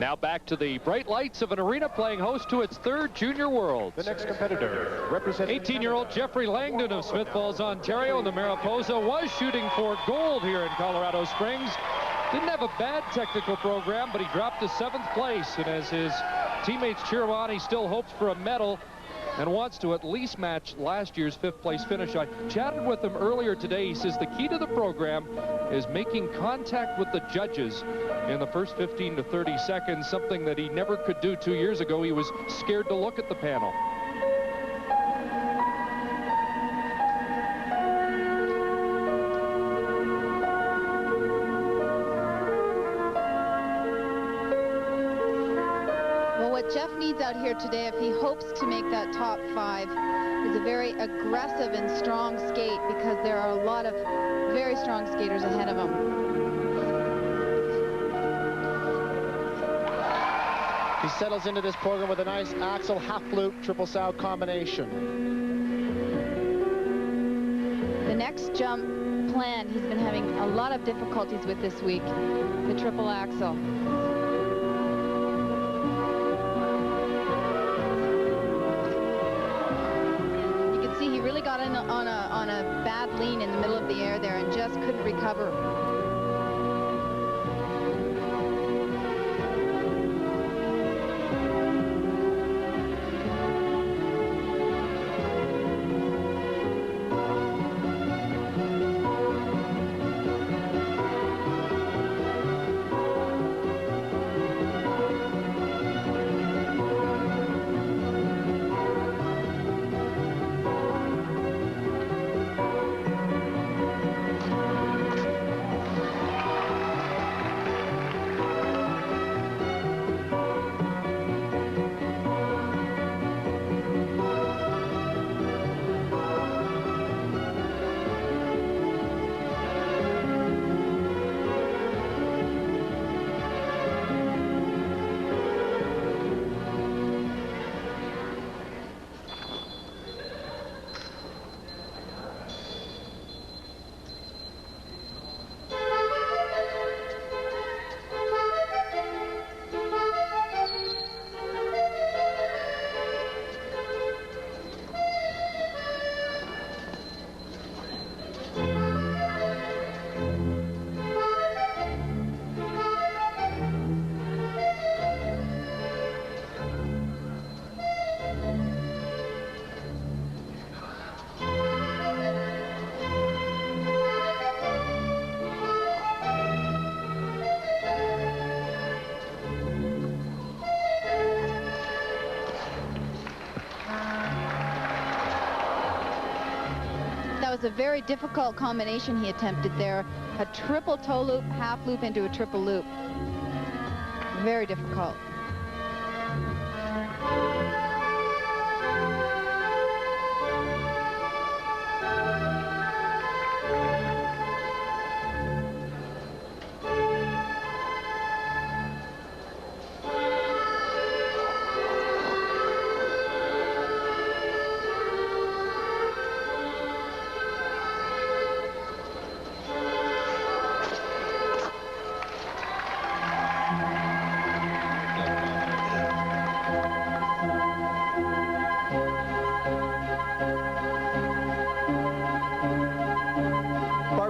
Now back to the bright lights of an arena playing host to its third Junior Worlds. The next competitor representing 18-year-old Jeffrey Langdon of Smith Falls, Ontario, and the Mariposa was shooting for gold here in Colorado Springs. Didn't have a bad technical program, but he dropped to 7th place. And as his teammates cheer him on, he still hopes for a medal and wants to at least match last year's 5th place finish. I chatted with him earlier today. He says the key to the program is making contact with the judges in the first 15 to 30 seconds, something that he never could do 2 years ago. He was scared to look at the panel. What Jeff needs out here today, if he hopes to make that top 5, is a very aggressive and strong skate, because there are a lot of very strong skaters ahead of him. He settles into this program with a nice axel half loop triple sow combination. The next jump plan he's been having a lot of difficulties with this week, the triple axel. He really got in on a bad lean in the middle of the air there and just couldn't recover. That was a very difficult combination he attempted there. A triple toe loop, half loop into a triple loop. Very difficult.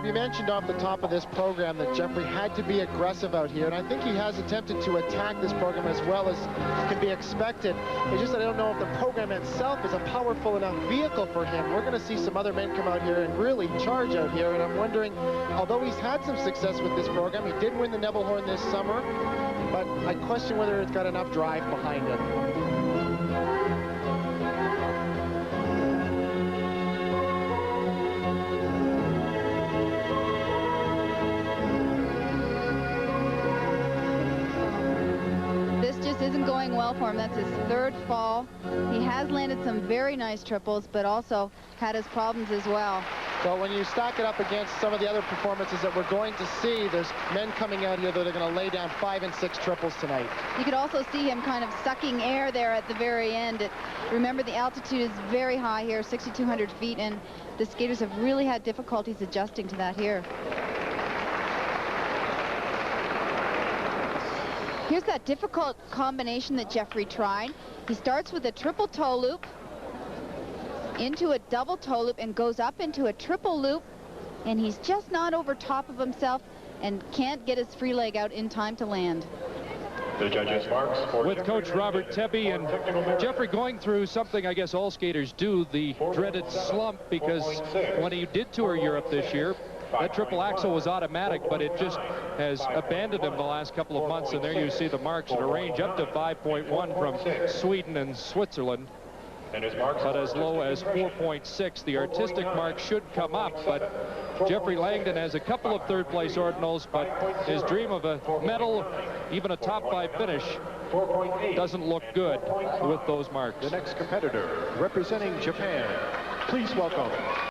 You mentioned off the top of this program that Jeffrey had to be aggressive out here, and I think he has attempted to attack this program as well as can be expected. It's just that I don't know if the program itself is a powerful enough vehicle for him. We're going to see some other men come out here and really charge out here, and I'm wondering, although he's had some success with this program, he did win the Nebelhorn this summer, but I question whether it's got enough drive behind him. Isn't going well for him. That's his 3rd fall. He has landed some very nice triples, but also had his problems as well. So when you stack it up against some of the other performances that we're going to see, there's men coming out here that are going to lay down 5 and 6 triples tonight. You could also see him kind of sucking air there at the very end. Remember, the altitude is very high here, 6,200 feet, and the skaters have really had difficulties adjusting to that here. Here's that difficult combination that Jeffrey tried. He starts with a triple toe loop into a double toe loop and goes up into a triple loop, and he's just not over top of himself and can't get his free leg out in time to land. The judges' marks for with Coach Robert Tebby, and Jeffrey going through something I guess all skaters do, the dreaded slump, because when he did tour Europe this year, that triple axel was automatic, but it just has abandoned him the last couple of months. And there you see the marks in a range up to 5.1 from Sweden and Switzerland, but as low as 4.6. The artistic mark should come up, but Jeffrey Langdon has a couple of third-place ordinals, but his dream of a medal, even a top-5 finish, doesn't look good with those marks. The next competitor representing Japan, please welcome